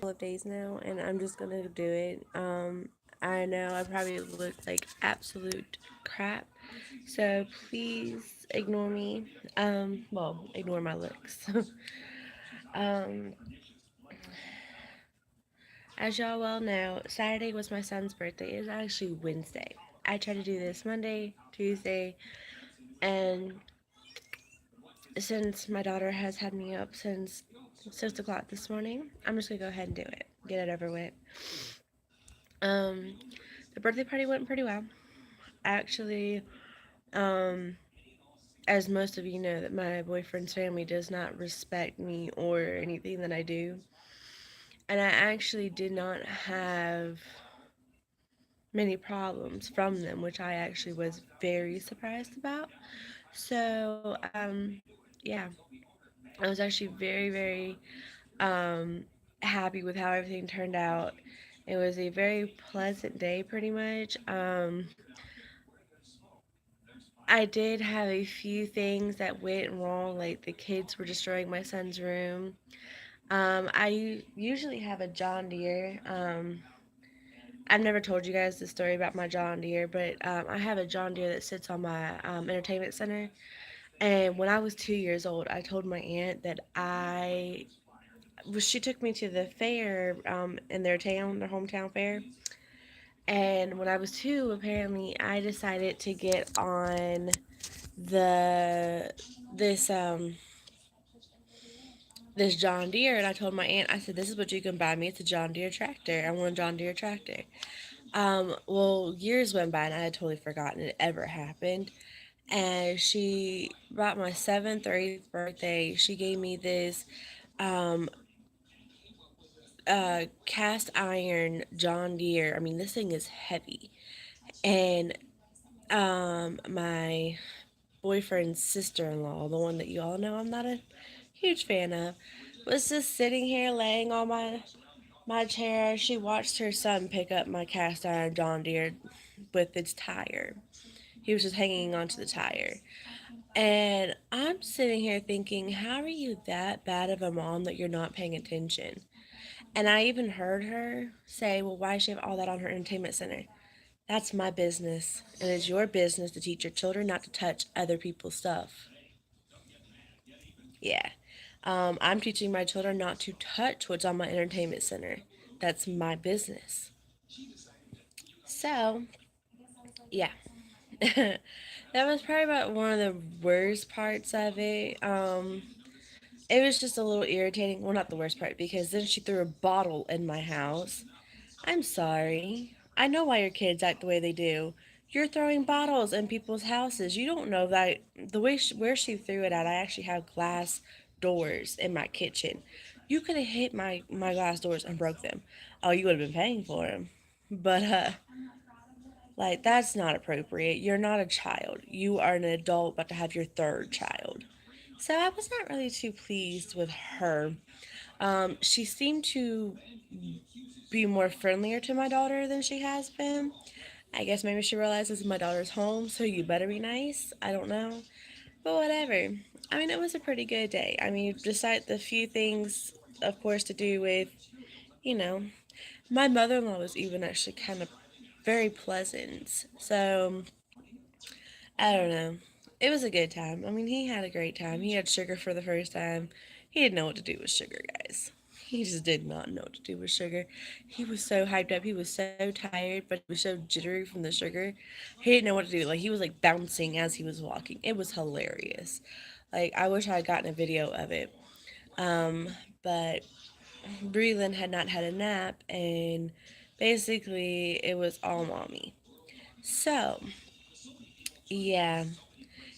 of days now, and I'm just gonna do it. I know I probably look like absolute crap, so please ignore me. Well, ignore my looks. um, as y'all well know, Saturday was my son's birthday. It was actually Wednesday. I tried to do this Monday, Tuesday, and since my daughter has had me up since 6 o'clock this morning, I'm just gonna go ahead and do it. Get it over with. Um, the birthday party went pretty well. Actually, um, as most of you know, that my boyfriend's family does not respect me or anything that I do. And I actually did not have many problems from them, which I actually was very surprised about. So, yeah, I was actually very, very happy with how everything turned out. It was a very pleasant day, pretty much. I did have a few things that went wrong, like the kids were destroying my son's room. I usually have a John Deere. I've never told you guys the story about my John Deere, but I have a John Deere that sits on my entertainment center. And when I was 2 years old, I told my aunt that she took me to the fair in their town, their hometown fair. And when I was two, apparently I decided to get on the this this John Deere, and I told my aunt, I said, "This is what you can buy me. It's a John Deere tractor. I want a John Deere tractor." Well, years went by, and I had totally forgotten it ever happened. And she brought my seventh or eighth birthday. She gave me this um, cast iron John Deere. I mean, this thing is heavy, and my boyfriend's sister-in-law, the one that you all know I'm not a huge fan of, was just sitting here laying on my chair. She watched her son pick up my cast iron John Deere with its tire. He was just hanging onto the tire. And I'm sitting here thinking, how are you that bad of a mom that you're not paying attention? And I even heard her say, well, why does she have all that on her entertainment center? That's my business. And it's your business to teach your children not to touch other people's stuff. Yeah. I'm teaching my children not to touch what's on my entertainment center. That's my business. So, yeah. That was probably about one of the worst parts of it. It was just a little irritating. Well, not the worst part, because then she threw a bottle in my house. I'm sorry. I know why your kids act the way they do. You're throwing bottles in people's houses. You don't know that the way where she threw it at. I actually have glass doors in my kitchen. You could have hit my glass doors and broke them. Oh, you would have been paying for them. But like that's not appropriate. You're not a child. You are an adult about to have your third child. So I was not really too pleased with her. She seemed to be more friendlier to my daughter than she has been. I guess maybe she realizes my daughter's home, so you better be nice. I don't know. But whatever. I mean, it was a pretty good day. I mean, besides the few things, of course, to do with, you know, my mother in law was even actually kind of very pleasant. So, I don't know. It was a good time. I mean, he had a great time. He had sugar for the first time. He didn't know what to do with sugar, guys. He just did not know what to do with sugar. He was so hyped up. He was so tired, but he was so jittery from the sugar. He didn't know what to do. Like, he was like bouncing as he was walking. It was hilarious. Like, I wish I had gotten a video of it. Um, but Breland had not had a nap, and basically, it was all mommy. So, yeah.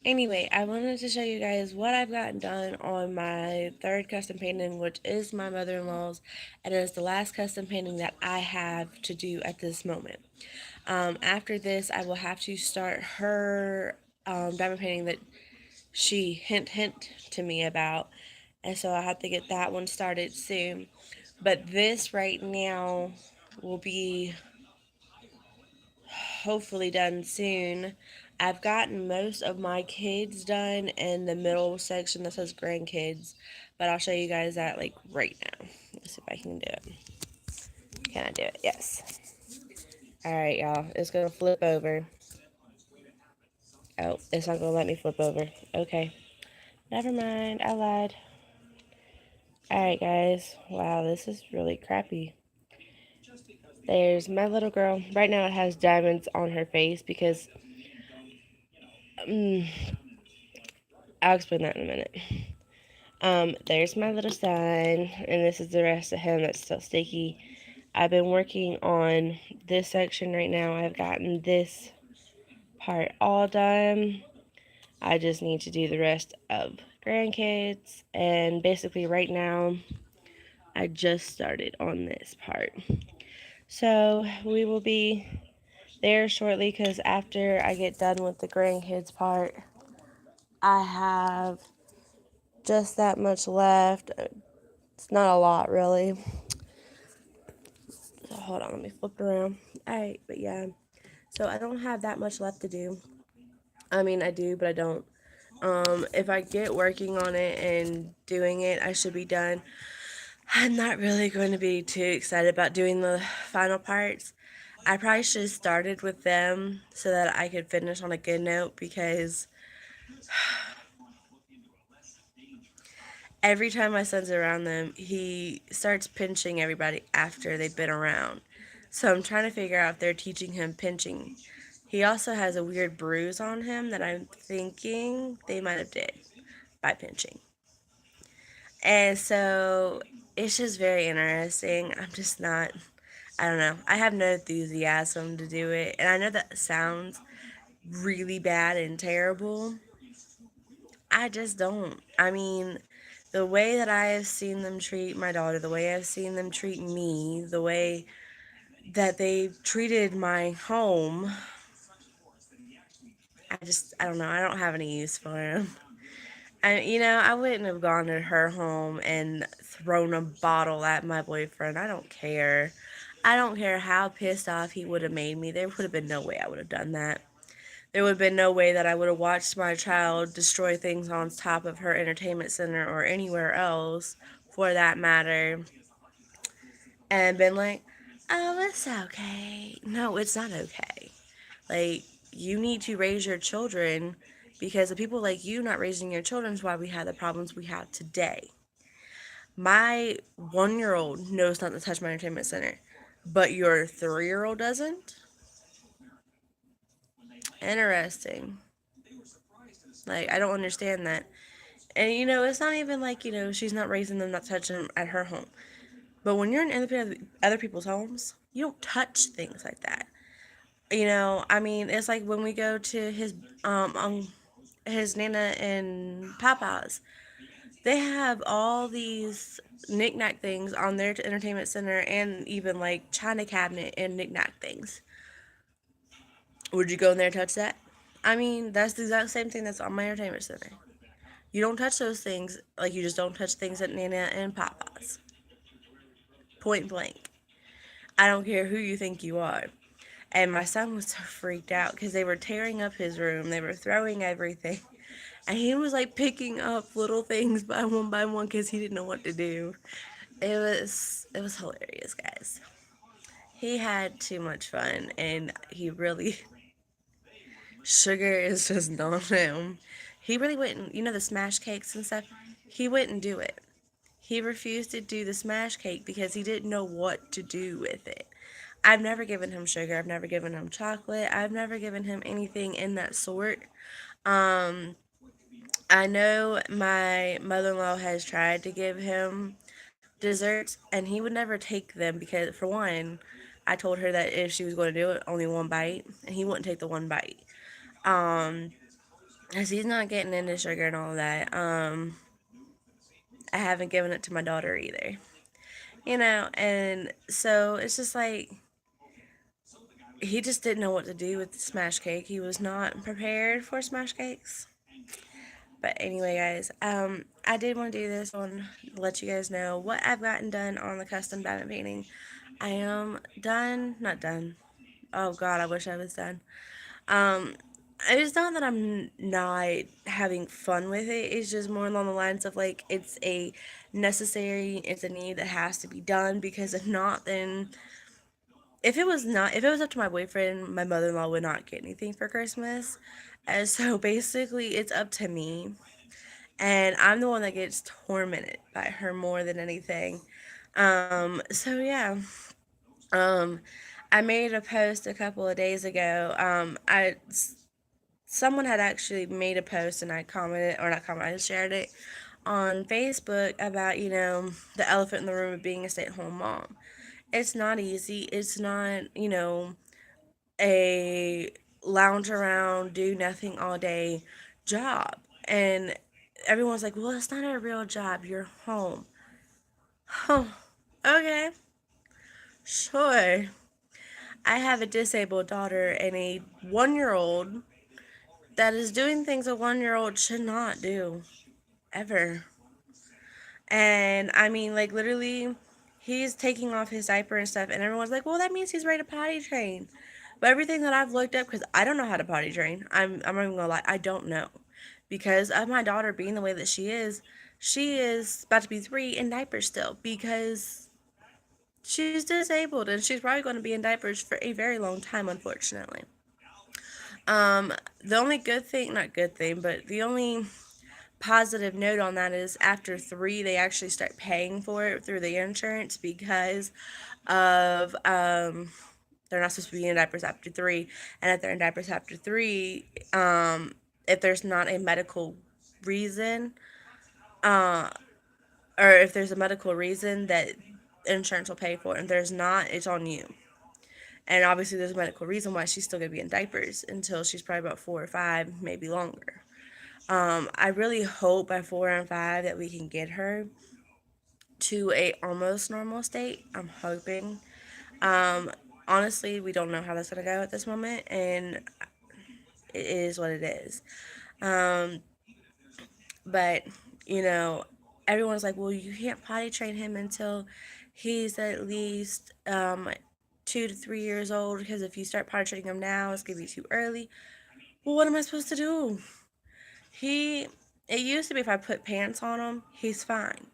Anyway, I wanted to show you guys what I've gotten done on my third custom painting, which is my mother-in-law's, and it is the last custom painting that I have to do at this moment. After this, I will have to start her diamond painting that she hint to me about, and so I have to get that one started soon. But this right now will be hopefully done soon. I've gotten most of my kids done in the middle section that says grandkids, but I'll show you guys that like right now. Let's see if I can do it. Can I do it? Yes. Alright, y'all. It's going to flip over. Oh, it's not going to let me flip over. Okay. Never mind. I lied. Alright, guys. Wow, this is really crappy. There's my little girl. Right now it has diamonds on her face because... I'll explain that in a minute. There's my little son, and this is the rest of him that's still sticky. I've been working on this section right now. I've gotten this part all done. I just need to do the rest of grandkids, and basically right now I just started on this part. So we will be there shortly because after I get done with the grandkids part, I have just that much left. It's not a lot really. So hold on, let me flip around. Alright, but yeah. So I don't have that much left to do. I mean, I do, but I don't. If I get working on it and doing it, I should be done. I'm not really going to be too excited about doing the final parts. I probably should have started with them so that I could finish on a good note because every time my son's around them, he starts pinching everybody after they've been around. So I'm trying to figure out if they're teaching him pinching. He also has a weird bruise on him that I'm thinking they might have did by pinching. And so it's just very interesting. I'm just not, I don't know. I have no enthusiasm to do it. And I know that sounds really bad and terrible. I just don't. I mean, the way that I have seen them treat my daughter, the way I've seen them treat me, the way that they treated my home, I don't know. I don't have any use for them. I wouldn't have gone to her home and thrown a bottle at my boyfriend. I don't care. I don't care how pissed off he would have made me. There would have been no way I would have done that. There would have been no way that I would have watched my child destroy things on top of her entertainment center or anywhere else, for that matter, and been like, oh, it's okay. No, it's not okay. Like, you need to raise your children because the people like you not raising your children is why we have the problems we have today. My 1 year old knows not to touch my entertainment center, but your 3 year old doesn't? Interesting. Like, I don't understand that. And it's not even like, she's not raising them not to touch them at her home. But when you're in other people's homes, you don't touch things like that. I mean, it's like when we go to his Nana and Papa's. They have all these knickknack things on their entertainment center and even like china cabinet and knickknack things. Would you go in there and touch that? I mean, that's the exact same thing that's on my entertainment center. You don't touch those things like you just don't touch things at Nana and Papa's. Point blank. I don't care who you think you are. And my son was so freaked out because they were tearing up his room. They were throwing everything. And he was like picking up little things by one because he didn't know what to do. It was hilarious, guys. He had too much fun, and he really sugar is just not him. He really wouldn't, the smash cakes and stuff. He wouldn't do it. He refused to do the smash cake because he didn't know what to do with it. I've never given him sugar. I've never given him chocolate. I've never given him anything in that sort. Um, I know my mother-in-law has tried to give him desserts, and he would never take them because, for one, I told her that if she was going to do it, only one bite, and he wouldn't take the one bite. Um, as he's not getting into sugar and all of that. I haven't given it to my daughter either. And so it's just like he just didn't know what to do with the smash cake. He was not prepared for smash cakes. But anyway, guys, I did want to do this one to let you guys know what I've gotten done on the custom diamond painting. I am done, not done. Oh God, I wish I was done. Um, It's not that I'm not having fun with it. It's just more along the lines of like it's a necessary, it's a need that has to be done because if not, then if it was up to my boyfriend, my mother in law would not get anything for Christmas. And so basically, it's up to me. And I'm the one that gets tormented by her more than anything. So yeah. Um, I made a post a couple of days ago. Someone had actually made a post and I commented, or not commented, I shared it on Facebook about, the elephant in the room of being a stay at home mom. It's not easy. It's not, a lounge around, do nothing all day job. And everyone's like, well, it's not a real job. You're home. Oh, okay, sure. I have a disabled daughter and a 1 year old that is doing things a 1 year old should not do ever. And I mean, like, literally, he's taking off his diaper and stuff, and everyone's like, well, that means he's ready to potty train. But everything that I've looked up, because I don't know how to potty train, I'm not even gonna lie, I don't know. Because of my daughter being the way that she is about to be 3 in diapers still, because she's disabled and she's probably going to be in diapers for a very long time, unfortunately. Um, the only good thing, not good thing, but the only positive note on that is after 3 they actually start paying for it through the insurance because of they're not supposed to be in diapers after 3, and if they're in diapers after 3, if there's not a medical reason, uh or if there's a medical reason that insurance will pay for it, and there's not, it's on you. And obviously there's a medical reason why she's still going to be in diapers until she's probably about 4 or 5, maybe longer. I really hope by 4 and 5 that we can get her to a almost normal state. I'm hoping. Um, Honestly, we don't know how that's gonna go at this moment, and it is what it is. Um, but you know, everyone's like, "Well, you can't potty train him until he's at least 2 to 3 years old because if you start potty training him now, it's gonna be too early." Well, what am I supposed to do? He, it used to be if I put pants on him, he's fine.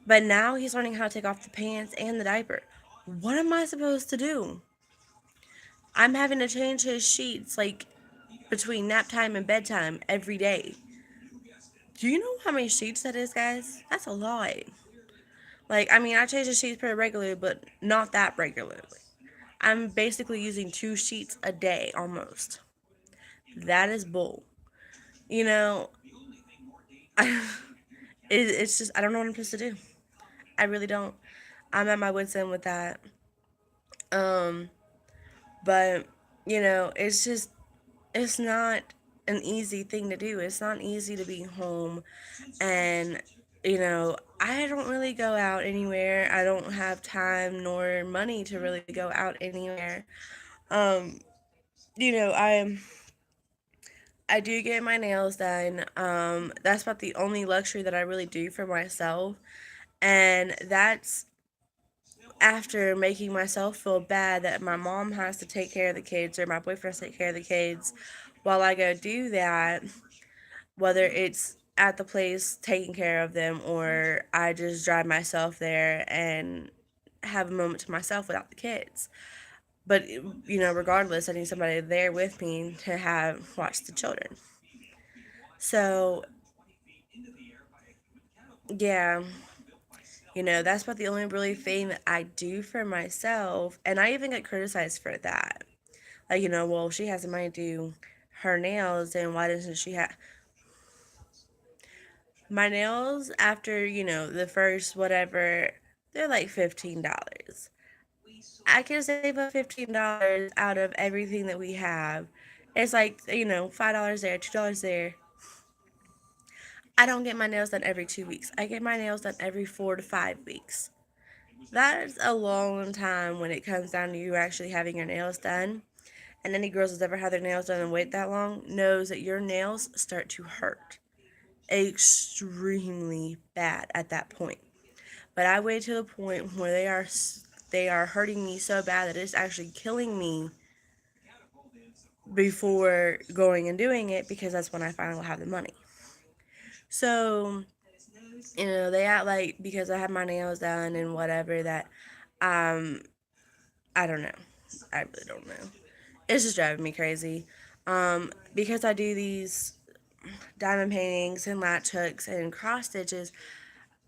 But now he's learning how to take off the pants and the diaper. What am I supposed to do? I'm having to change his sheets like between nap time and bedtime every day. Do you know how many sheets that is, guys? That's a lot. Like, I mean, I change the sheets pretty regularly, but not that regularly. I'm basically using 2 sheets a day almost. That is bull. You know, I, it's just, I don't know what I'm supposed to do. I really don't. I'm at my wits' end with that. Um, but, it's just, it's not an easy thing to do. It's not easy to be home. And, I don't really go out anywhere. I don't have time nor money to really go out anywhere. Um, you know, I I do get my nails done. That's about the only luxury that I really do for myself. And that's after making myself feel bad that my mom has to take care of the kids or my boyfriend has to take care of the kids while I go do that, whether it's at the place taking care of them or I just drive myself there and have a moment to myself without the kids. But regardless, I need somebody there with me to have watch the children. So yeah, that's about the only really thing that I do for myself, and I even get criticized for that. Like, well, she has the money to do her nails, and why doesn't she have my nails after, the first whatever, they're like $15. I can save up $15 out of everything that we have. It's like, $5 there, $2 there. I don't get my nails done every 2 weeks. I get my nails done every 4 to 5 weeks. That's a long time when it comes down to you actually having your nails done. And any girls that's ever had their nails done and wait that long knows that your nails start to hurt extremely bad at that point. But I wait to the point where they are hurting me so bad that it's actually killing me before going and doing it because that's when I finally have the money. So, they act like because I have my nails done and whatever that, um, I don't know. I really don't know. It's just driving me crazy. Because I do these diamond paintings and latch hooks and cross stitches,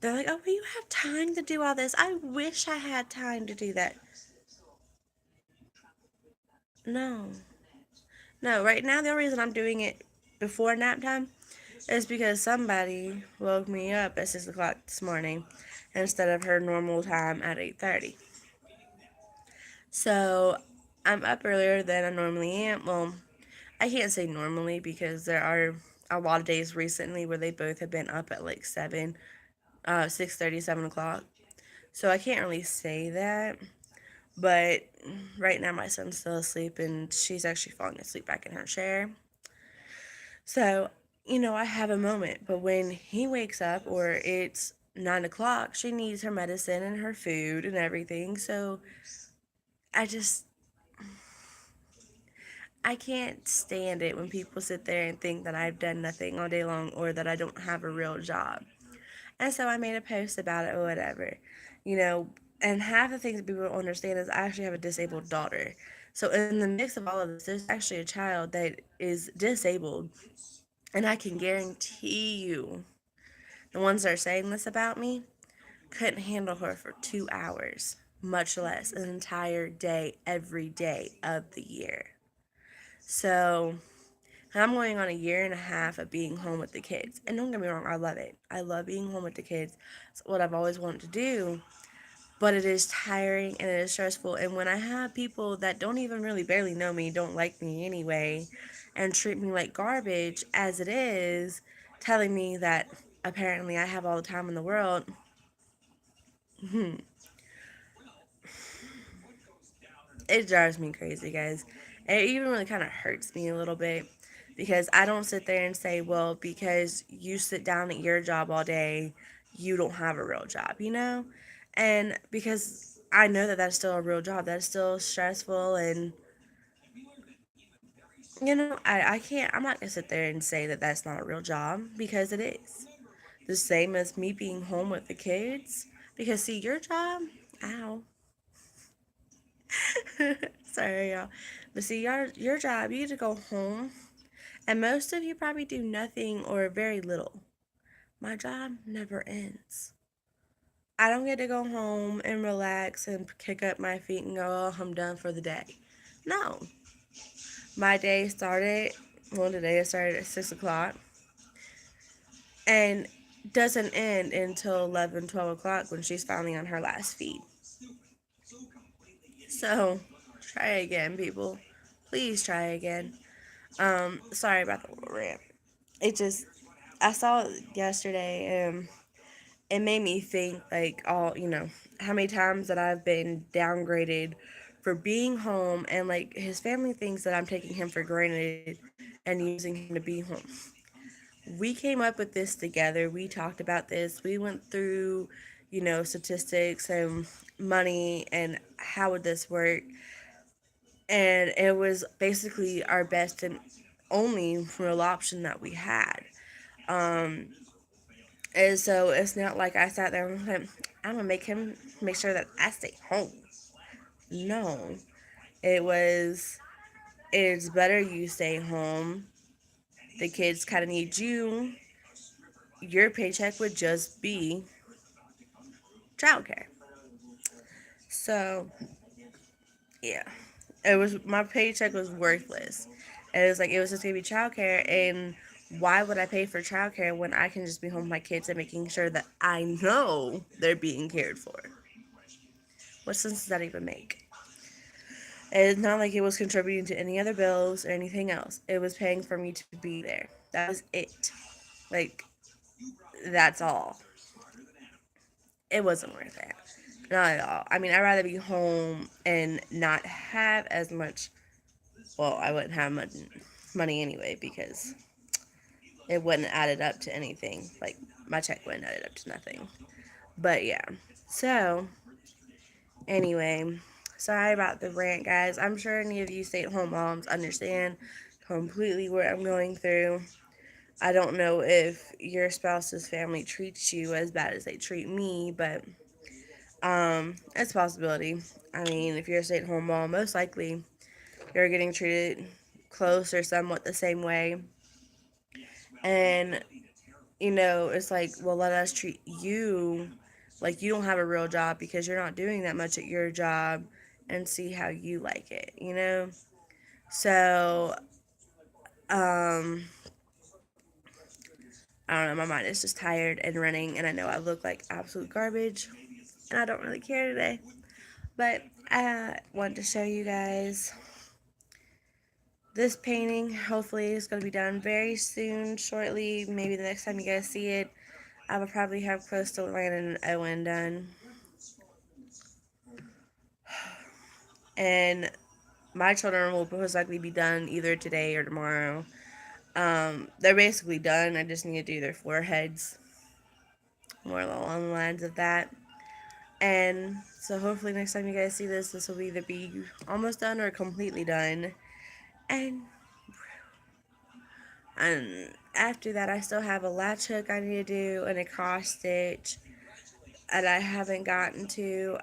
they're like, oh, well, you have time to do all this. I wish I had time to do that. No. No, right now the only reason I'm doing it before nap time is because somebody woke me up at 6 o'clock this morning instead of her normal time at 8:30. So I'm up earlier than I normally am. Well, I can't say normally because there are a lot of days recently where they both have been up at like 6:30, 7 o'clock. So I can't really say that. But right now my son's still asleep and she's actually falling asleep back in her chair. So, I have a moment. But when he wakes up or it's 9 o'clock, she needs her medicine and her food and everything. So I just, I can't stand it when people sit there and think that I've done nothing all day long or that I don't have a real job. And so I made a post about it or whatever, you know. And half the things that people don't understand is I actually have a disabled daughter. So in the mix of all of this, there's actually a child that is disabled. And I can guarantee you, the ones that are saying this about me couldn't handle her for 2 hours, much less an entire day every day of the year. So I'm going on a year and a half of being home with the kids. And don't get me wrong, I love it. I love being home with the kids. It's what I've always wanted to do. But it is tiring and it is stressful. And when I have people that don't even really barely know me, don't like me anyway, and treat me like garbage as it is, telling me that apparently I have all the time in the world, it drives me crazy, guys. It even really kind of hurts me a little bit because I don't sit there and say, well, because you sit down at your job all day, you don't have a real job, you know? And because I know that that's still a real job, that's still stressful. And, I can't, I'm not going to sit there and say that that's not a real job because it is. The same as me being home with the kids. Because, see, your job, ow, sorry, y'all. But see, your job, you get to go home, and most of you probably do nothing or very little. My job never ends. I don't get to go home and relax and kick up my feet and go, oh, I'm done for the day. No. My day started, well, today it started at 6 o'clock and doesn't end until 11, 12 o'clock when she's finally on her last feed. So, try again, people. Please try again. Sorry about the little rant. It just, I saw it yesterday and it made me think, like, how many times that I've been downgraded for being home, and like his family thinks that I'm taking him for granted and using him to be home. We came up with this together. We talked about this. We went through, statistics and money and how would this work. And it was basically our best and only real option that we had. Um, and so it's not like I sat there and went, I'm gonna make sure that I stay home. No, it was it's better you stay home. The kids kind of need you. Your paycheck would just be childcare. So yeah, it was my paycheck was worthless. And it was like it was just gonna be childcare, and why would I pay for childcare when I can just be home with my kids and making sure that I know they're being cared for? What sense does that even make? It's not like it was contributing to any other bills or anything else. It was paying for me to be there. That was it. Like, that's all. It wasn't worth it. Not at all. I mean, I'd rather be home and not have as much. Well, I wouldn't have much money anyway because it wouldn't added up to anything. Like, my check wouldn't added up to nothing. But yeah. So, anyway. Sorry about the rant, guys. I'm sure any of you stay-at-home moms understand completely what I'm going through. I don't know if your spouse's family treats you as bad as they treat me, but it's a possibility. I mean, if you're a stay-at-home mom, most likely you're getting treated close or somewhat the same way. And it's like, well, let us treat you like you don't have a real job because you're not doing that much at your job and see how you like it. So, um, I don't know, my mind is just tired and running, and I know I look like absolute garbage, and I don't really care today. But I want to show you guys this painting. Hopefully, it's going to be done very soon, shortly. Maybe the next time you guys see it, I will probably have close to Landon and Owen done. And my children will most likely be done either today or tomorrow. They're basically done. I just need to do their foreheads, more along the lines of that. And so hopefully next time you guys see this, this will either be almost done or completely done. And after that, I still have a latch hook I need to do and a cross stitch that I haven't gotten to.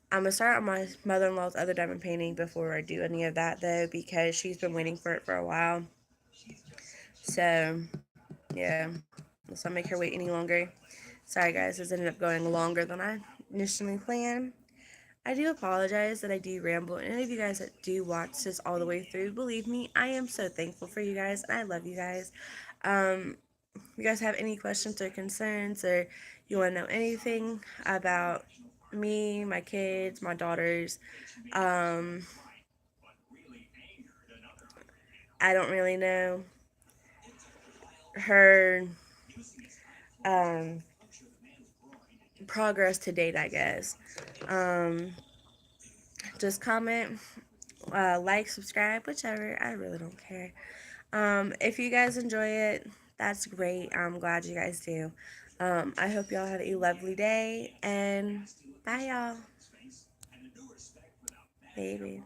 I'm gonna start on my mother-in-law's other diamond painting before I do any of that though, because she's been waiting for it for a while. So yeah, let's not make her wait any longer. Sorry guys, this ended up going longer than I initially planned. I do apologize that I do ramble, and any of you guys that do watch this all the way through, believe me, I am so thankful for you guys, and I love you guys. If you guys have any questions or concerns, or you want to know anything about me, my kids, my daughters, um, I don't really know her um, progress to date, I guess. Um, just comment, like, subscribe, whichever. I really don't care. If you guys enjoy it, that's great. I'm glad you guys do. I hope y'all have a lovely day, and bye, y'all. Baby.